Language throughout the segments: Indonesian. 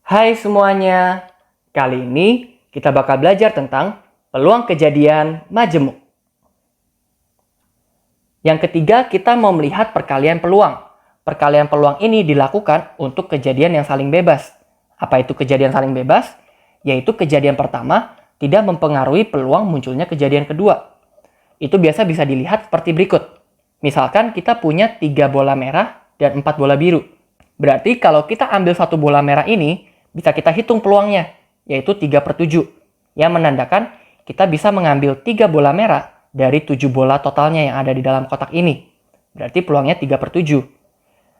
Hai semuanya, kali ini kita bakal belajar tentang peluang kejadian majemuk. Yang ketiga, kita mau melihat perkalian peluang. Perkalian peluang ini dilakukan untuk kejadian yang saling bebas. Apa itu kejadian saling bebas? Yaitu kejadian pertama tidak mempengaruhi peluang munculnya kejadian kedua. Itu biasa bisa dilihat seperti berikut. Misalkan kita punya 3 bola merah dan 4 bola biru. Berarti kalau kita ambil satu bola merah ini, bisa kita hitung peluangnya, yaitu 3/7, yang menandakan kita bisa mengambil 3 bola merah dari 7 bola totalnya yang ada di dalam kotak ini. Berarti peluangnya 3/7.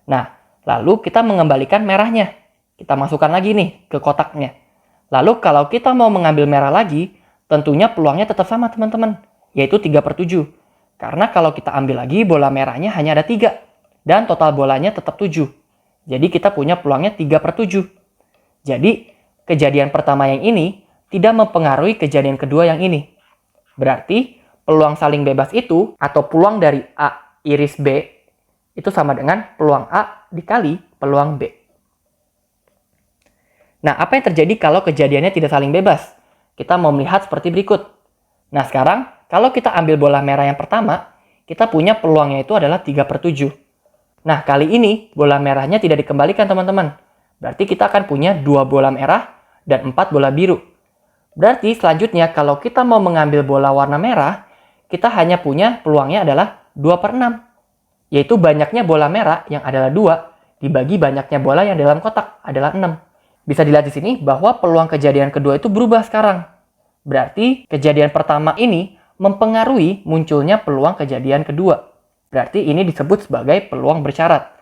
Nah, lalu kita mengembalikan merahnya. Kita masukkan lagi nih ke kotaknya. Lalu kalau kita mau mengambil merah lagi, tentunya peluangnya tetap sama teman-teman, yaitu 3/7. Karena kalau kita ambil lagi, bola merahnya hanya ada 3, dan total bolanya tetap 7. Jadi kita punya peluangnya 3/7. Jadi, kejadian pertama yang ini tidak mempengaruhi kejadian kedua yang ini. Berarti, peluang saling bebas itu, atau peluang dari A iris B, itu sama dengan peluang A dikali peluang B. Nah, apa yang terjadi kalau kejadiannya tidak saling bebas? Kita mau melihat seperti berikut. Nah, sekarang, kalau kita ambil bola merah yang pertama, kita punya peluangnya itu adalah 3/7. Nah, kali ini bola merahnya tidak dikembalikan, teman-teman. Berarti kita akan punya 2 bola merah dan 4 bola biru. Berarti selanjutnya kalau kita mau mengambil bola warna merah, kita hanya punya peluangnya adalah 2/6. Yaitu banyaknya bola merah yang adalah 2 dibagi banyaknya bola yang dalam kotak adalah 6. Bisa dilihat di sini bahwa peluang kejadian kedua itu berubah sekarang. Berarti kejadian pertama ini mempengaruhi munculnya peluang kejadian kedua. Berarti ini disebut sebagai peluang bersyarat.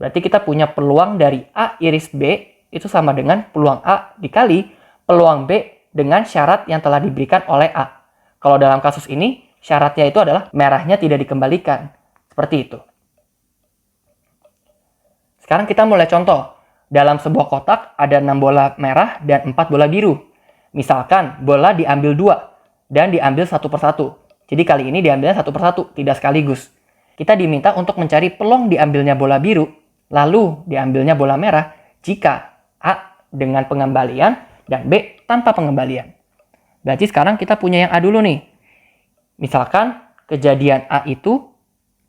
Berarti kita punya peluang dari A iris B itu sama dengan peluang A dikali peluang B dengan syarat yang telah diberikan oleh A. Kalau dalam kasus ini, syaratnya itu adalah merahnya tidak dikembalikan. Seperti itu. Sekarang kita mulai contoh. Dalam sebuah kotak ada 6 bola merah dan 4 bola biru. Misalkan bola diambil 2 dan diambil satu persatu. Jadi kali ini diambilnya satu persatu, tidak sekaligus. Kita diminta untuk mencari peluang diambilnya bola biru, lalu diambilnya bola merah jika A dengan pengembalian dan B tanpa pengembalian. Berarti sekarang kita punya yang A dulu nih. Misalkan kejadian A itu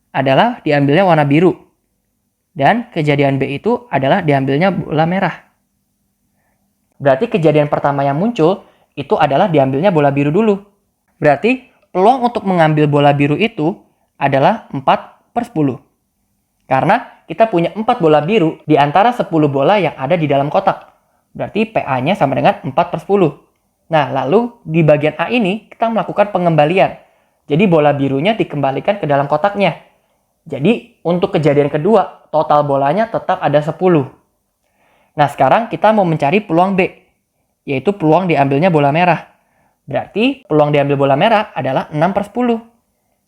adalah diambilnya warna biru. Dan kejadian B itu adalah diambilnya bola merah. Berarti kejadian pertama yang muncul itu adalah diambilnya bola biru dulu. Berarti peluang untuk mengambil bola biru itu adalah 4/10. Karena kita punya 4 bola biru di antara 10 bola yang ada di dalam kotak. Berarti PA-nya sama dengan 4/10. Nah, lalu di bagian A ini kita melakukan pengembalian. Jadi bola birunya dikembalikan ke dalam kotaknya. Jadi untuk kejadian kedua, total bolanya tetap ada 10. Nah, sekarang kita mau mencari peluang B, yaitu peluang diambilnya bola merah. Berarti peluang diambil bola merah adalah 6/10.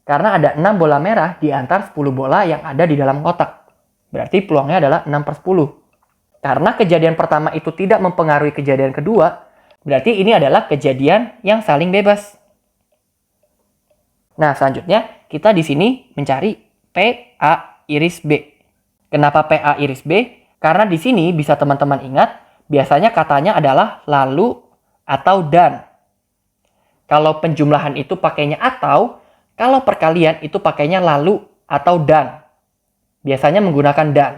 Karena ada 6 bola merah di antara 10 bola yang ada di dalam kotak. Berarti peluangnya adalah 6/10. Karena kejadian pertama itu tidak mempengaruhi kejadian kedua, berarti ini adalah kejadian yang saling bebas. Nah, selanjutnya kita di sini mencari PA iris B. Kenapa PA iris B? Karena di sini bisa teman-teman ingat, biasanya katanya adalah lalu atau dan. Kalau penjumlahan itu pakainya atau, kalau perkalian itu pakainya lalu atau dan. Biasanya menggunakan dan.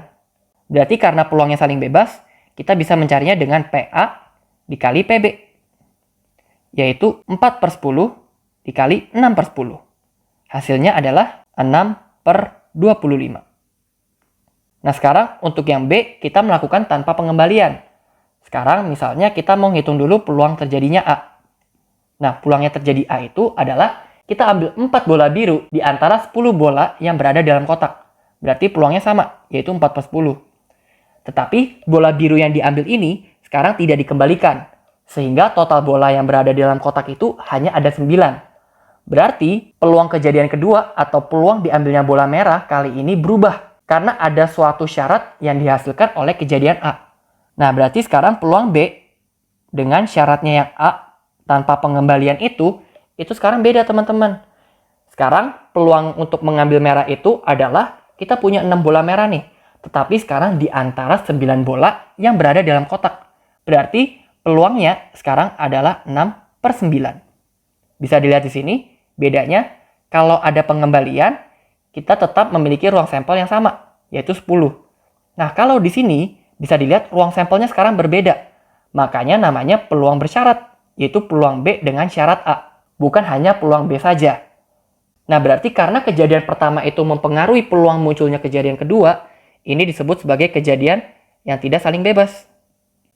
Berarti karena peluangnya saling bebas, kita bisa mencarinya dengan PA dikali PB. Yaitu 4/10 dikali 6/10. Hasilnya adalah 6/25. Nah, sekarang untuk yang B, kita melakukan tanpa pengembalian. Sekarang misalnya kita mau ngitung dulu peluang terjadinya A. Nah, peluangnya terjadi A itu adalah kita ambil 4 bola biru di antara 10 bola yang berada dalam kotak. Berarti peluangnya sama, yaitu 4/10. Tetapi bola biru yang diambil ini sekarang tidak dikembalikan. Sehingga total bola yang berada di dalam kotak itu hanya ada 9. Berarti peluang kejadian kedua atau peluang diambilnya bola merah kali ini berubah. Karena ada suatu syarat yang dihasilkan oleh kejadian A. Nah, berarti sekarang peluang B dengan syaratnya yang A tanpa pengembalian itu sekarang beda teman-teman. Sekarang peluang untuk mengambil merah itu adalah kita punya 6 bola merah nih. Tetapi sekarang di antara 9 bola yang berada dalam kotak. Berarti peluangnya sekarang adalah 6/9. Bisa dilihat di sini, bedanya kalau ada pengembalian, kita tetap memiliki ruang sampel yang sama, yaitu 10. Nah, kalau di sini bisa dilihat ruang sampelnya sekarang berbeda. Makanya namanya peluang bersyarat, yaitu peluang B dengan syarat A, bukan hanya peluang B saja. Nah, berarti karena kejadian pertama itu mempengaruhi peluang munculnya kejadian kedua, ini disebut sebagai kejadian yang tidak saling bebas.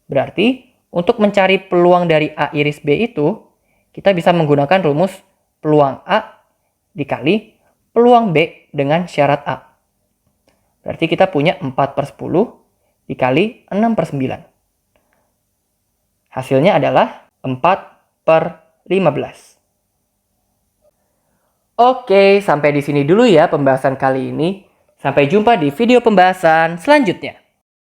Berarti, untuk mencari peluang dari A iris B itu, kita bisa menggunakan rumus peluang A dikali peluang B dengan syarat A. Berarti kita punya 4/10 dikali 6/9. Hasilnya adalah 4/15. Oke, sampai di sini dulu ya pembahasan kali ini. Sampai jumpa di video pembahasan selanjutnya.